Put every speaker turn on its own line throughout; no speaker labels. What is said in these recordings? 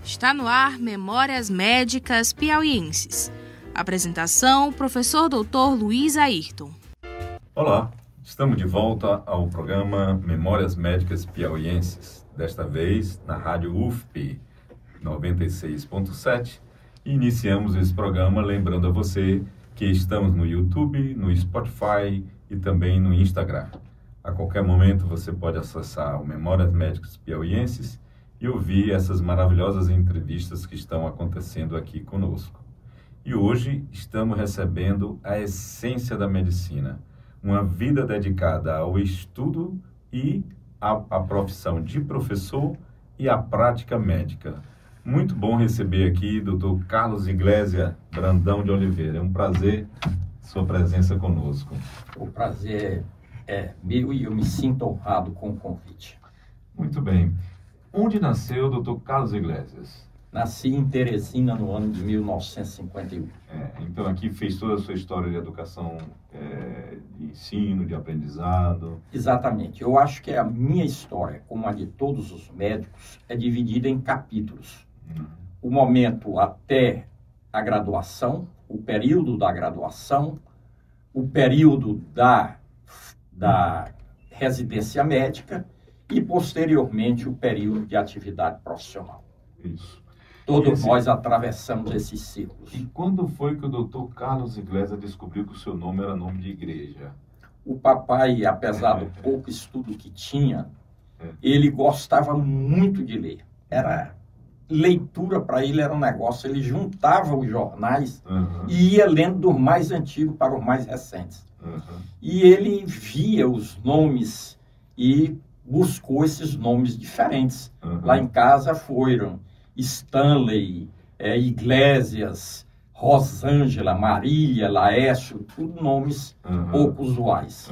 Está no ar Memórias Médicas Piauienses. Apresentação, professor Dr. Luiz Ayrton.
Olá, estamos de volta ao programa Memórias Médicas Piauienses, desta vez na Rádio UFP 96.7. E iniciamos esse programa lembrando a você que estamos no YouTube, no Spotify e também no Instagram. A qualquer momento você pode acessar o Memórias Médicas Piauienses e ouvir essas maravilhosas entrevistas que estão acontecendo aqui conosco. E hoje estamos recebendo a essência da medicina, uma vida dedicada ao estudo e à profissão de professor e à prática médica. Muito bom receber aqui o Dr. Carlos Iglésia Brandão de Oliveira. É um prazer sua presença conosco.
O prazer é meu e eu me sinto honrado com o convite.
Muito bem. Onde nasceu o Dr. Carlos Iglésias?
Nasci em Teresina no ano de 1951.
Então aqui fez toda a sua história de educação, de ensino, de aprendizado.
Exatamente. Eu acho que a minha história, como a de todos os médicos, é dividida em capítulos. O momento até a graduação, o período da graduação, o período da residência médica e, posteriormente, o período de atividade profissional.
Isso.
Todos nós atravessamos esses ciclos.
E quando foi que o Dr. Carlos Iglésias descobriu que o seu nome era nome de igreja?
O papai, apesar do pouco estudo que tinha, ele gostava muito de ler. Leitura para ele era um negócio. Ele juntava os jornais e ia lendo dos mais antigos para os mais recentes. E ele via os nomes e buscou esses nomes diferentes. Lá em casa foram Stanley, Iglésias, Rosângela, Marília, Laércio, tudo nomes pouco usuais.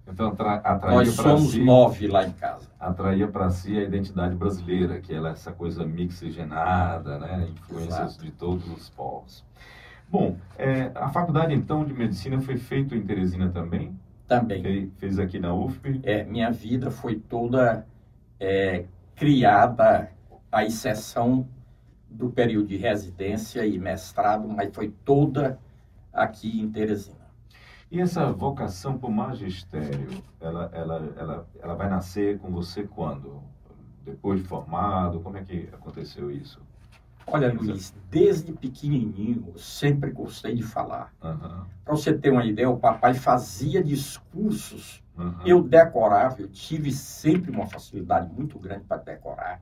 Então, atraía
Nós somos 9 lá em casa.
Atraía para si a identidade brasileira, que é essa coisa mixigenada, né? Influências de todos os povos. Bom, a faculdade, então, de medicina foi feita em Teresina também?
Também.
Fez aqui na UFP?
Minha vida foi toda criada, à exceção do período de residência e mestrado, mas foi toda aqui em Teresina.
E essa vocação para o magistério, ela vai nascer com você quando? Depois de formado? Como é que aconteceu isso?
Olha, Luiz, desde pequenininho, eu sempre gostei de falar. Para você ter uma ideia, o papai fazia discursos, eu decorava, eu tive sempre uma facilidade muito grande para decorar.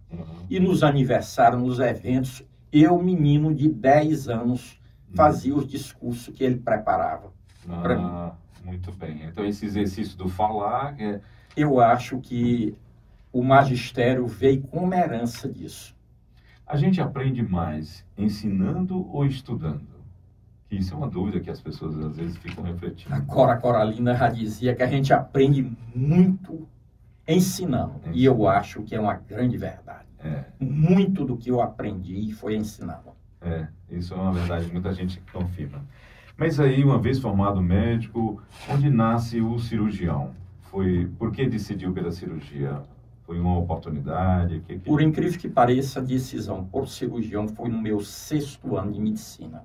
E nos aniversários, nos eventos, eu, menino de 10 anos, fazia os discursos que ele preparava para mim.
Muito bem. Então, esse exercício do falar...
Eu acho que o magistério veio como herança disso.
A gente aprende mais ensinando ou estudando? Isso é uma dúvida que as pessoas às vezes ficam refletindo.
A Cora Coralina já dizia que a gente aprende muito ensinando. E eu acho que é uma grande verdade. Muito do que eu aprendi foi ensinando.
Isso é uma verdade, muita gente confirma. Mas aí, uma vez formado médico, onde nasce o cirurgião? Por que decidiu pela cirurgia? Foi uma oportunidade?
Por incrível que pareça, a decisão por cirurgião foi no meu 6º ano de medicina.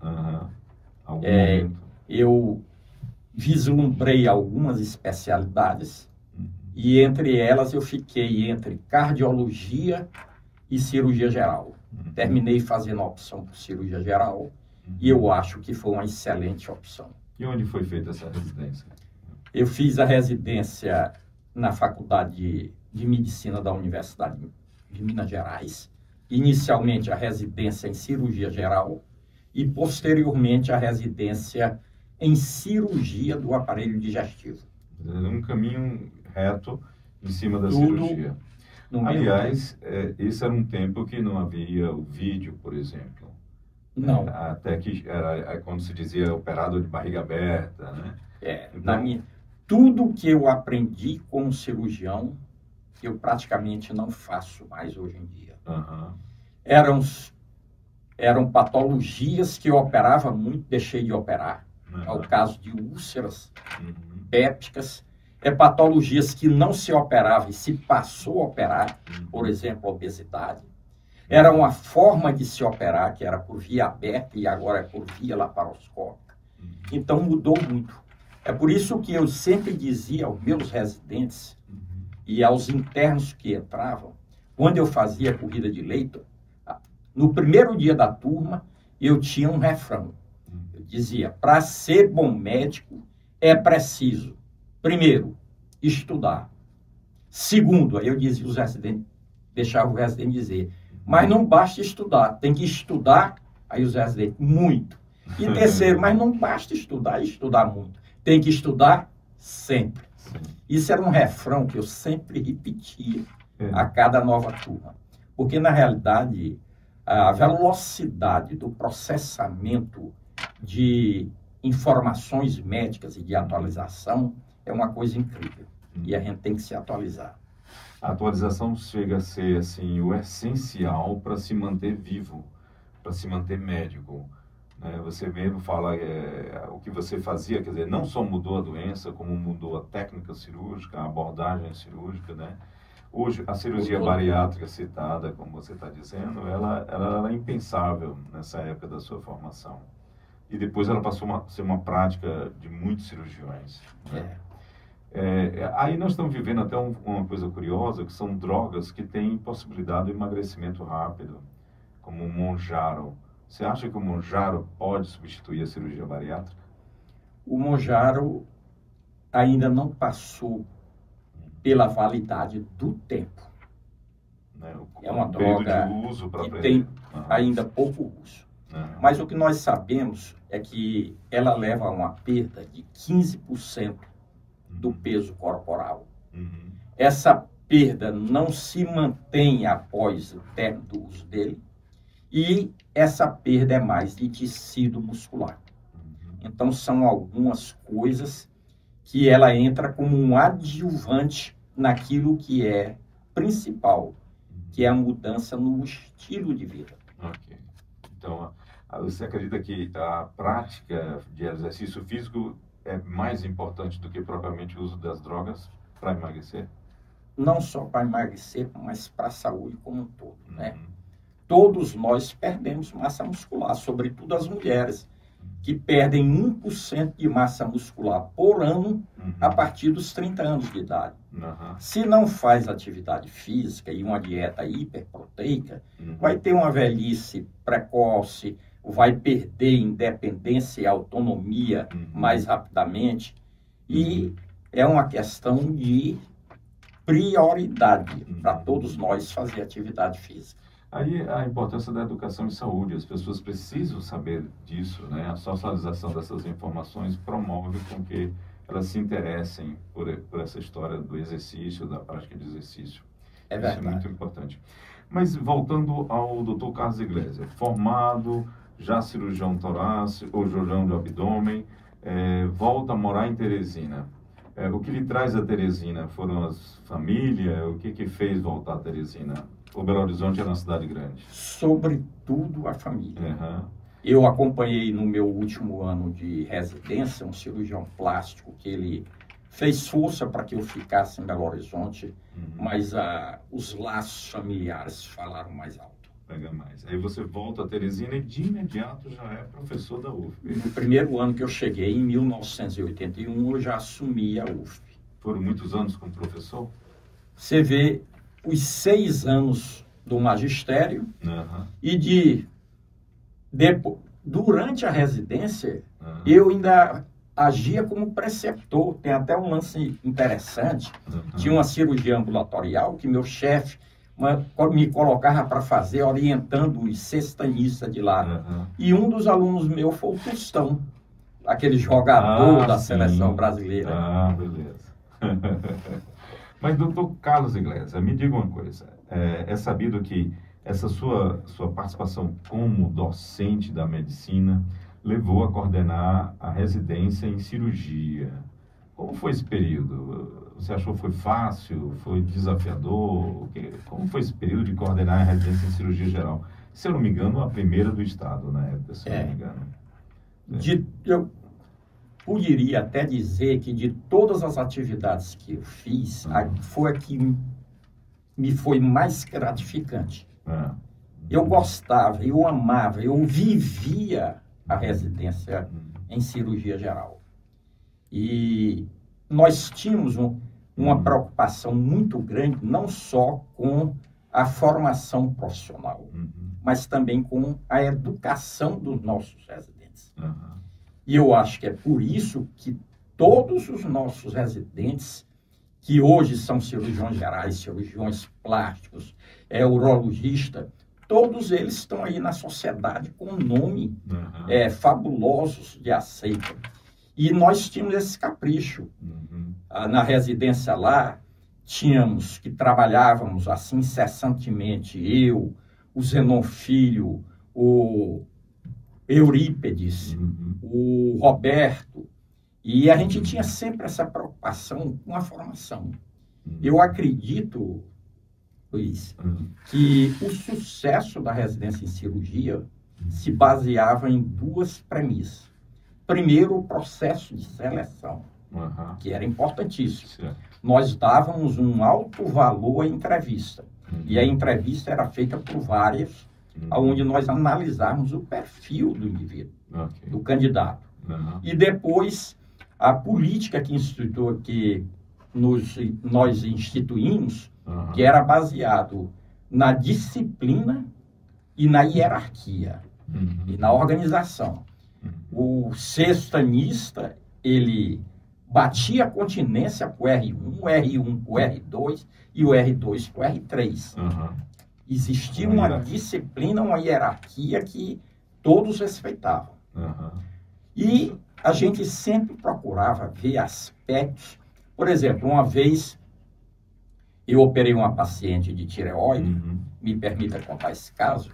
Eu vislumbrei algumas especialidades e entre elas eu fiquei entre cardiologia e cirurgia geral. Terminei fazendo a opção por cirurgia geral e eu acho que foi uma excelente opção.
E onde foi feita essa residência?
Eu fiz a residência na Faculdade de Medicina da Universidade de Minas Gerais, inicialmente a residência em cirurgia geral e posteriormente a residência em cirurgia do aparelho digestivo.
Um caminho reto em cima da cirurgia. Aliás, esse era um tempo que não havia o vídeo, por exemplo.
Não.
Até que era quando se dizia operado de barriga aberta, né?
Então, tudo que eu aprendi como cirurgião, eu praticamente não faço mais hoje em dia. Eram patologias que eu operava muito, deixei de operar. É o caso de úlceras pépticas. Patologias que não se operava e se passou a operar, por exemplo, obesidade. Era uma forma de se operar, que era por via aberta e agora é por via laparoscópica. Então mudou muito. É por isso que eu sempre dizia aos meus residentes e aos internos que entravam, quando eu fazia corrida de leito, no primeiro dia da turma, eu tinha um refrão. Eu dizia, para ser bom médico, é preciso, primeiro, estudar. Segundo, aí eu dizia os residentes, deixava o residente dizer, mas não basta estudar, tem que estudar, aí os residentes, muito. E terceiro, mas não basta estudar e estudar muito, tem que estudar sempre. Isso era um refrão que eu sempre repetia a cada nova turma. Porque, na realidade, a velocidade do processamento de informações médicas e de atualização é uma coisa incrível. E a gente tem que se atualizar.
A atualização chega a ser assim, o essencial para se manter vivo, para se manter médico. Você mesmo fala o que você fazia, quer dizer, não só mudou a doença, como mudou a técnica cirúrgica, a abordagem cirúrgica, né? Hoje, a cirurgia bariátrica citada, como você está dizendo, ela era impensável nessa época da sua formação. E depois ela passou a ser uma prática de muitos cirurgiões. Né? Aí nós estamos vivendo até uma coisa curiosa, que são drogas que têm possibilidade de emagrecimento rápido, como o Mounjaro. Você acha que o Mounjaro pode substituir a cirurgia bariátrica?
O Mounjaro ainda não passou pela validade do tempo. É uma droga
de uso
que tem ainda pouco uso. Mas o que nós sabemos é que ela leva a uma perda de 15% do peso corporal. Essa perda não se mantém após o término do uso dele e essa perda é mais de tecido muscular. Então são algumas coisas que ela entra como um adjuvante naquilo que é principal, que é a mudança no estilo de vida.
Ok. Então, você acredita que a prática de exercício físico é mais importante do que propriamente o uso das drogas para emagrecer?
Não só para emagrecer, mas para a saúde como um todo, né? Todos nós perdemos massa muscular, sobretudo as mulheres, que perdem 1% de massa muscular por ano a partir dos 30 anos de idade. Se não faz atividade física e uma dieta hiperproteica, vai ter uma velhice precoce, vai perder independência e autonomia mais rapidamente. E é uma questão de prioridade para todos nós fazer atividade física.
Aí a importância da educação em saúde, as pessoas precisam saber disso, né? A socialização dessas informações promove com que elas se interessem por essa história do exercício, da prática de exercício.
É verdade.
Isso é muito importante. Mas voltando ao Dr. Carlos Iglesias, formado, já cirurgião torácico, ou cirurgião de abdômen, volta a morar em Teresina. O que lhe traz a Teresina? Foram as famílias? O que fez voltar a Teresina? O Belo Horizonte era uma cidade grande.
Sobretudo a família. Eu acompanhei no meu último ano de residência um cirurgião plástico que ele fez força para que eu ficasse em Belo Horizonte, mas os laços familiares falaram mais alto.
Pega mais. Aí você volta a Teresina e de imediato já é professor da UFP.
No primeiro ano que eu cheguei, em 1981, eu já assumi a UFP.
Foram muitos anos como professor?
Você vê os 6 anos do magistério e durante a residência, eu ainda agia como preceptor. Tem até um lance interessante. Tinha uma cirurgia ambulatorial que meu chefe me colocava para fazer, orientando os sextanistas de lá. E um dos alunos meus foi o Tostão, aquele jogador da seleção brasileira.
Beleza. Mas, doutor Carlos Iglesias, me diga uma coisa. É sabido que essa sua participação como docente da medicina levou a coordenar a residência em cirurgia. Como foi esse período? Você achou que foi fácil? Foi desafiador? Como foi esse período de coordenar a residência em cirurgia geral? Se eu não me engano, a primeira do estado na época, se eu não me engano.
Eu poderia até dizer que de todas as atividades que eu fiz, foi a que me foi mais gratificante. Eu gostava, eu amava, eu vivia a residência em cirurgia geral. E nós tínhamos uma preocupação muito grande, não só com a formação profissional, mas também com a educação dos nossos residentes. E eu acho que é por isso que todos os nossos residentes, que hoje são cirurgiões gerais, cirurgiões plásticos, urologista, todos eles estão aí na sociedade com nome fabulosos de aceita. E nós tínhamos esse capricho. Na residência lá, tínhamos que trabalhávamos assim incessantemente, eu, o Zenon Filho, o Eurípedes, o Roberto, e a gente tinha sempre essa preocupação com a formação. Eu acredito, Luiz, que o sucesso da residência em cirurgia se baseava em duas premissas. Primeiro, o processo de seleção, que era importantíssimo. Certo. Nós dávamos um alto valor à entrevista. E a entrevista era feita por várias, onde nós analisávamos o perfil do indivíduo, do candidato. E depois, a política que nós instituímos, que era baseado na disciplina e na hierarquia, e na organização. O sextanista, ele batia a continência para o R1, o R1 para o R2 e o R2 para o R3. Existia uma disciplina, uma hierarquia que todos respeitavam. E a gente sempre procurava ver aspectos. Por exemplo, uma vez eu operei uma paciente de tireoide, me permita contar esse caso,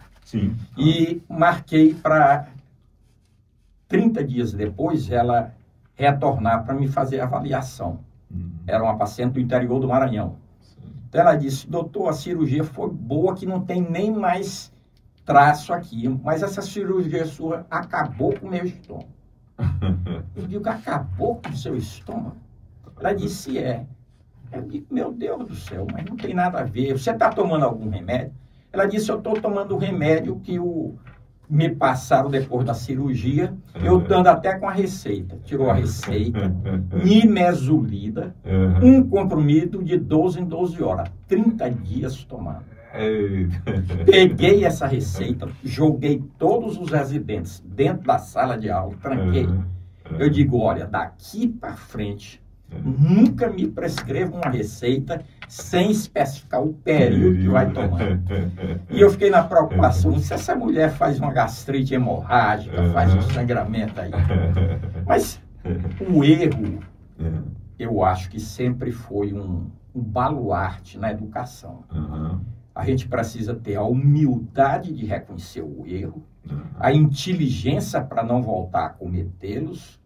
e marquei para 30 dias depois ela retornar para me fazer a avaliação. Era uma paciente do interior do Maranhão. Então ela disse: doutor, a cirurgia foi boa, que não tem nem mais traço aqui, mas essa cirurgia sua acabou com o meu estômago. Eu digo: acabou com o seu estômago? Ela disse: é. Eu digo: meu Deus do céu, mas não tem nada a ver. Você está tomando algum remédio? Ela disse: eu estou tomando o remédio que me passaram depois da cirurgia, eu dando até com a receita. Tirou a receita, nimesulida, um comprimido de 12 em 12 horas, 30 dias tomando. Peguei essa receita, joguei todos os residentes dentro da sala de aula, tranquei. Eu digo: olha, daqui para frente, nunca me prescreva uma receita sem especificar o período que vai tomar. E eu fiquei na preocupação, se essa mulher faz uma gastrite hemorrágica, faz um sangramento aí. Mas o erro, eu acho que sempre foi um baluarte na educação. A gente precisa ter a humildade de reconhecer o erro, a inteligência para não voltar a cometê-los,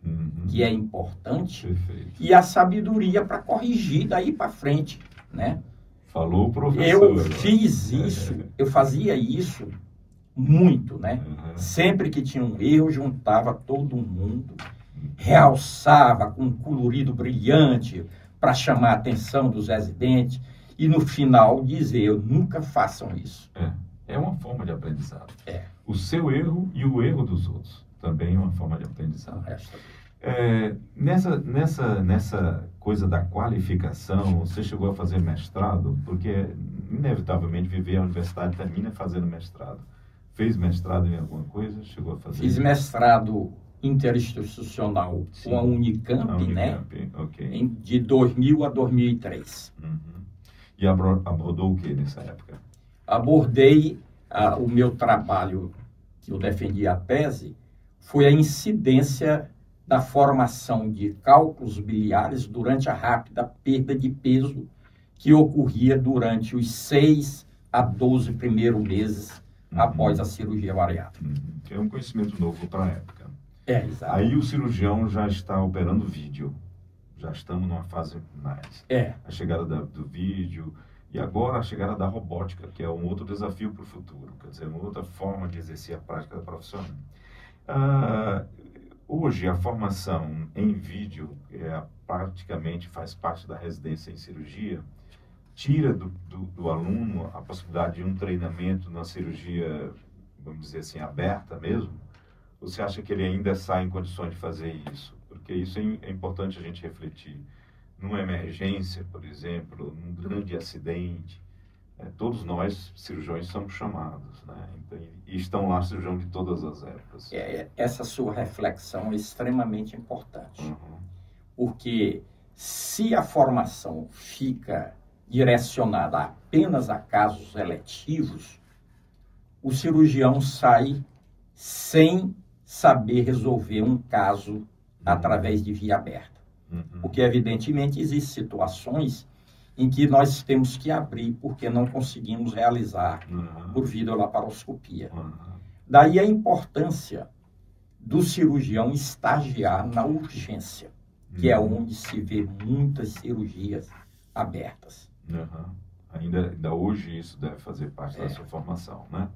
que é importante, e a sabedoria para corrigir daí para frente, né?
Falou o professor.
Eu fiz isso, eu fazia isso muito, né? Sempre que tinha um erro, juntava todo mundo, realçava com um colorido brilhante para chamar a atenção dos residentes e no final dizer: nunca façam isso.
É uma forma de aprendizado. O seu erro e o erro dos outros também é uma forma de aprendizado. Nessa coisa da qualificação, você chegou a fazer mestrado, porque inevitavelmente viver a universidade termina fazendo mestrado. Fez mestrado em alguma coisa? Chegou a fazer?
Fiz mestrado interinstitucional com a Unicamp, né?
Okay.
De 2000 a 2003.
E abordou o que nessa época?
Abordei o meu trabalho, que eu defendi a tese, foi a incidência da formação de cálculos biliares durante a rápida perda de peso que ocorria durante os 6 a 12 primeiros meses após a cirurgia bariátrica.
É um conhecimento novo para a época.
Exato.
Aí o cirurgião já está operando vídeo. Já estamos numa fase mais. A chegada do vídeo e agora a chegada da robótica, que é um outro desafio para o futuro. Quer dizer, uma outra forma de exercer a prática da profissão. Hoje, a formação em vídeo praticamente faz parte da residência em cirurgia. tira do aluno a possibilidade de um treinamento na cirurgia, vamos dizer assim, aberta mesmo? Ou você acha que ele ainda sai em condições de fazer isso? Porque isso é importante a gente refletir. Numa emergência, por exemplo, num grande acidente, todos nós, cirurgiões, somos chamados, né? Então, e estão lá cirurgiões de todas as épocas.
Essa sua reflexão é extremamente importante.
Uhum.
Porque se a formação fica direcionada apenas a casos eletivos, o cirurgião sai sem saber resolver um caso através de via aberta. Porque, evidentemente, existem situações em que nós temos que abrir porque não conseguimos realizar por videolaparoscopia. Daí a importância do cirurgião estagiar na urgência, que é onde se vê muitas cirurgias abertas.
Ainda hoje isso deve fazer parte da sua formação, né?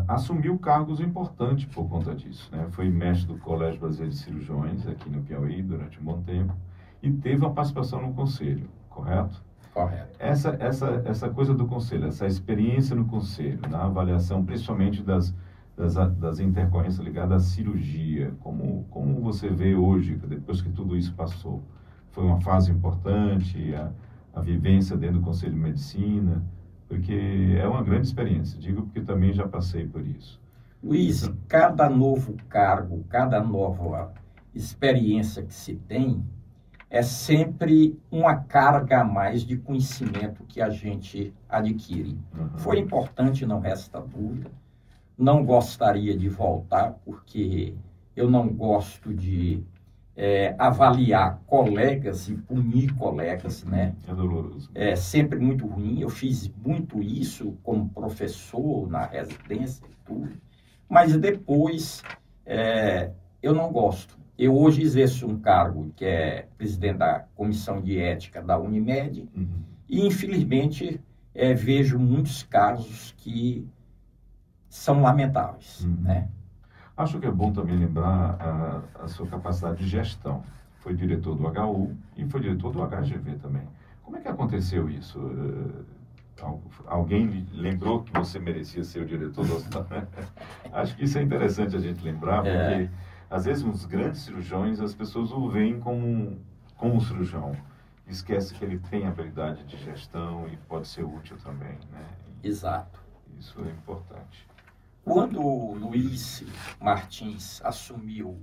Assumiu cargos importantes por conta disso, né? Foi mestre do Colégio Brasileiro de Cirurgiões aqui no Piauí durante um bom tempo e teve uma participação no conselho, correto?
Correto.
Essa coisa do conselho, essa experiência no conselho, na avaliação principalmente das intercorrências ligadas à cirurgia, como você vê hoje, depois que tudo isso passou? Foi uma fase importante, a vivência dentro do Conselho de Medicina, porque é uma grande experiência, digo porque também já passei por isso.
Luiz, então, cada novo cargo, cada nova experiência que se tem, é sempre uma carga a mais de conhecimento que a gente adquire. Foi importante, não resta dúvida. Não gostaria de voltar, porque eu não gosto de avaliar colegas e punir colegas, né?
É doloroso.
É sempre muito ruim. Eu fiz muito isso como professor na residência e tudo. Mas depois eu não gosto. Eu hoje exerço um cargo que é presidente da Comissão de Ética da Unimed e, infelizmente, vejo muitos casos que são lamentáveis, né?
Acho que é bom também lembrar a sua capacidade de gestão. Foi diretor do HU e foi diretor do HGV também. Como é que aconteceu isso? Alguém lhe lembrou que você merecia ser o diretor do hospital? Acho que isso é interessante a gente lembrar, porque às vezes uns grandes cirurgiões, as pessoas o veem como um cirurgião. Esquece que ele tem habilidade de gestão e pode ser útil também, né?
Exato.
Isso é importante.
Quando o Luiz Martins assumiu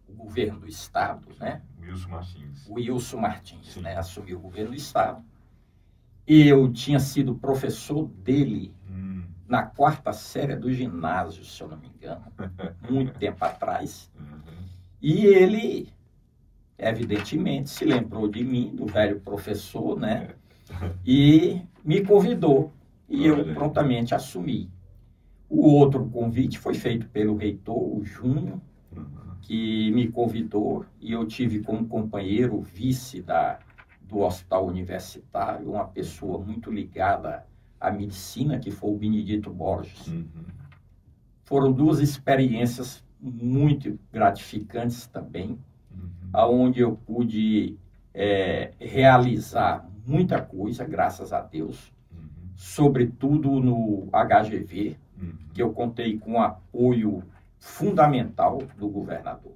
o governo do Estado, né? Wilson Martins, né? Assumiu o governo do Estado. Eu tinha sido professor dele na 4ª série do ginásio, se eu não me engano, muito tempo atrás. E ele, evidentemente, se lembrou de mim, do velho professor, né? E me convidou. E eu prontamente assumi. O outro convite foi feito pelo reitor, o Júnior, que me convidou, e eu tive como companheiro o vice do hospital universitário, uma pessoa muito ligada à medicina, que foi o Benedito Borges. Foram 2 experiências muito gratificantes também, onde eu pude realizar muita coisa, graças a Deus, sobretudo no HGV, que eu contei com o apoio fundamental do governador.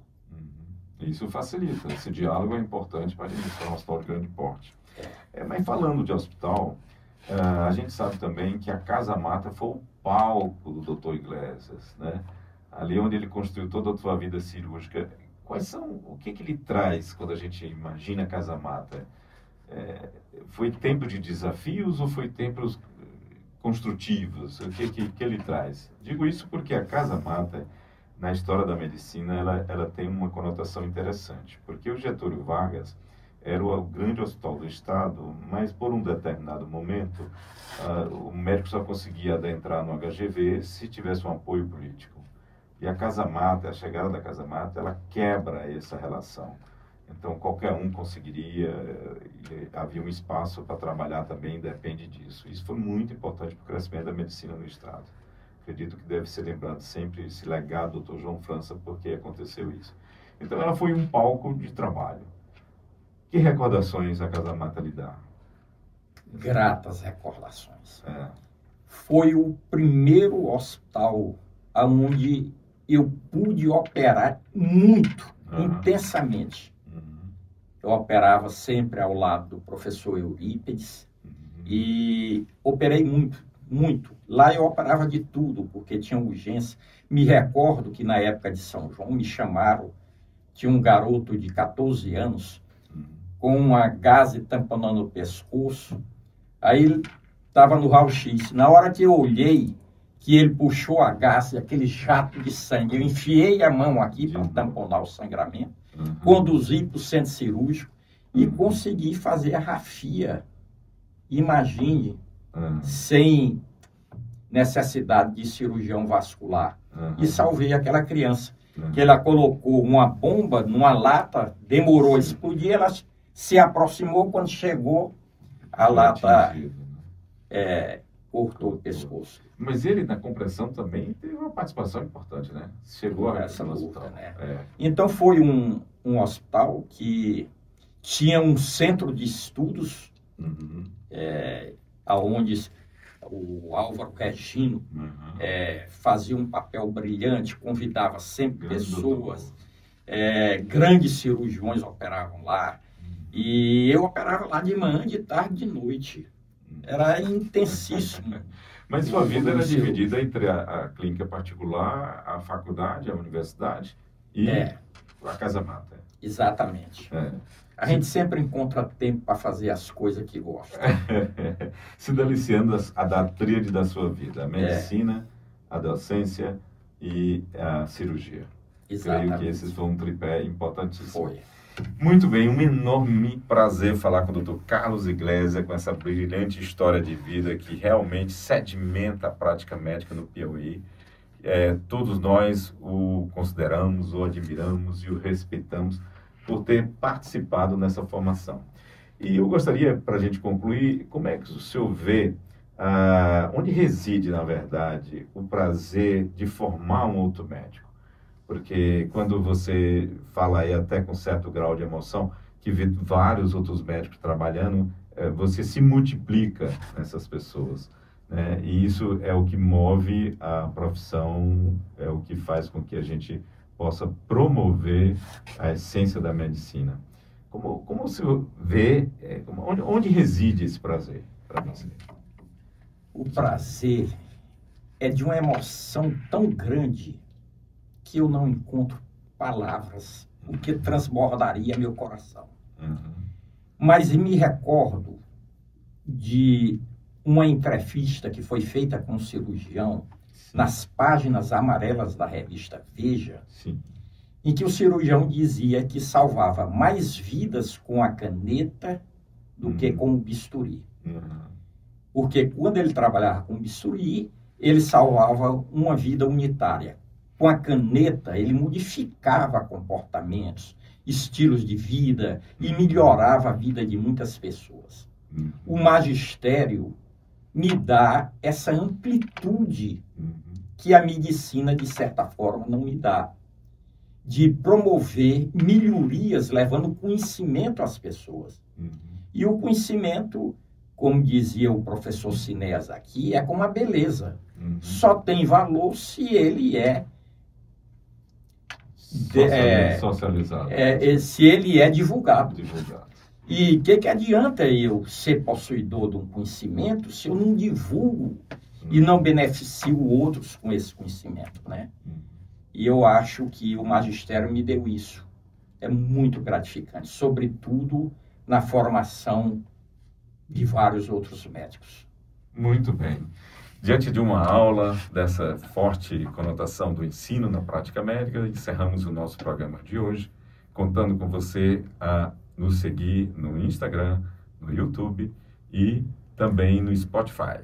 Isso facilita, esse diálogo é importante para administrar um hospital de grande porte. Mas falando de hospital, a gente sabe também que a Casa Mata foi o palco do Dr. Iglesias, né? Ali onde ele construiu toda a sua vida cirúrgica. O que ele traz quando a gente imagina a Casa Mata? Foi tempo de desafios ou foi tempos construtivos? O que ele traz? Digo isso porque a Casa Mata, na história da medicina, ela tem uma conotação interessante, porque o Getúlio Vargas era o grande hospital do Estado, mas por um determinado momento, o médico só conseguia adentrar no HGV se tivesse um apoio político. E a Casa Mata, a chegada da Casa Mata, ela quebra essa relação. Então, qualquer um conseguiria, e havia um espaço para trabalhar também, depende disso. Isso foi muito importante para o crescimento da medicina no Estado. Acredito que deve ser lembrado sempre esse legado do Dr. João França, porque aconteceu isso. Então, ela foi um palco de trabalho. Que recordações a Casa Mata lhe dá?
gratas recordações. Foi o primeiro hospital onde eu pude operar muito, intensamente. Eu operava sempre ao lado do professor Eurípides e operei muito, muito. Lá eu operava de tudo, porque tinha urgência. Me recordo que na época de São João me chamaram, tinha um garoto de 14 anos com uma gaze tamponando o pescoço. Aí ele estava no raio-x. Na hora que eu olhei, que ele puxou a gaze, aquele jato de sangue, eu enfiei a mão aqui para tamponar o sangramento, conduzi para o centro cirúrgico e consegui fazer a rafia. Imagine, sem necessidade de cirurgião vascular. E salvei aquela criança, que ela colocou uma bomba numa lata, demorou a explodir, ela se aproximou, quando chegou, a lata cortou o pescoço.
Mas ele, na compressão, também teve uma participação importante, né? Chegou a
essa luta, né? Então, foi um hospital que tinha um centro de estudos, onde o Álvaro Regino fazia um papel brilhante, convidava sempre pessoas, grandes cirurgiões operavam lá, e eu operava lá de manhã, de tarde, de noite. Era intensíssimo.
Mas sua vida era dividida entre a clínica particular, a faculdade, a universidade e a Casa Mata.
Exatamente. A gente sempre encontra tempo para fazer as coisas que gosta.
Se deliciando da tríade da sua vida, a medicina, a docência e a cirurgia.
Exatamente.
Creio que esses foram um tripé importantíssimo.
Foi.
Muito bem, um enorme prazer falar com o Dr. Carlos Iglesias, com essa brilhante história de vida que realmente sedimenta a prática médica no Piauí. Todos nós o consideramos, o admiramos e o respeitamos por ter participado nessa formação. E eu gostaria, para a gente concluir, como é que o senhor vê, onde reside, na verdade, o prazer de formar um outro médico? Porque quando você fala aí até com certo grau de emoção, que vê vários outros médicos trabalhando, você se multiplica nessas pessoas, né? E isso é o que move a profissão, é o que faz com que a gente possa promover a essência da medicina. Como o senhor vê, onde reside esse prazer para você?
O prazer é de uma emoção tão grande que eu não encontro palavras, o que transbordaria meu coração. Mas me recordo de uma entrevista que foi feita com um cirurgião nas páginas amarelas da revista Veja, em que o cirurgião dizia que salvava mais vidas com a caneta do que com o bisturi. Porque quando ele trabalhava com bisturi, ele salvava uma vida unitária. Com a caneta, ele modificava comportamentos, estilos de vida e melhorava a vida de muitas pessoas. O magistério me dá essa amplitude que a medicina, de certa forma, não me dá, de promover melhorias, levando conhecimento às pessoas. E o conhecimento, como dizia o professor Sinés aqui, é como a beleza. Só tem valor se ele é
socializado.
Se ele é divulgado. E o que adianta eu ser possuidor de um conhecimento se eu não divulgo e não beneficio outros com esse conhecimento, né? E eu acho que o magistério me deu isso. É muito gratificante, sobretudo na formação de vários outros médicos.
Muito bem. Diante de uma aula dessa forte conotação do ensino na prática médica, encerramos o nosso programa de hoje, contando com você a nos seguir no Instagram, no YouTube e também no Spotify.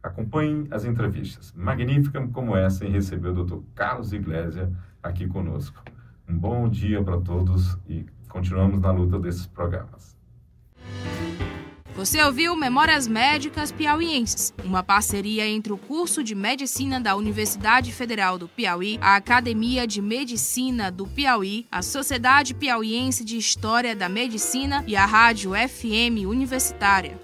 Acompanhem as entrevistas magníficas como essa em receber o Dr. Carlos Iglesias aqui conosco. Um bom dia para todos e continuamos na luta desses programas.
Você ouviu Memórias Médicas Piauienses, uma parceria entre o curso de Medicina da Universidade Federal do Piauí, a Academia de Medicina do Piauí, a Sociedade Piauiense de História da Medicina e a Rádio FM Universitária.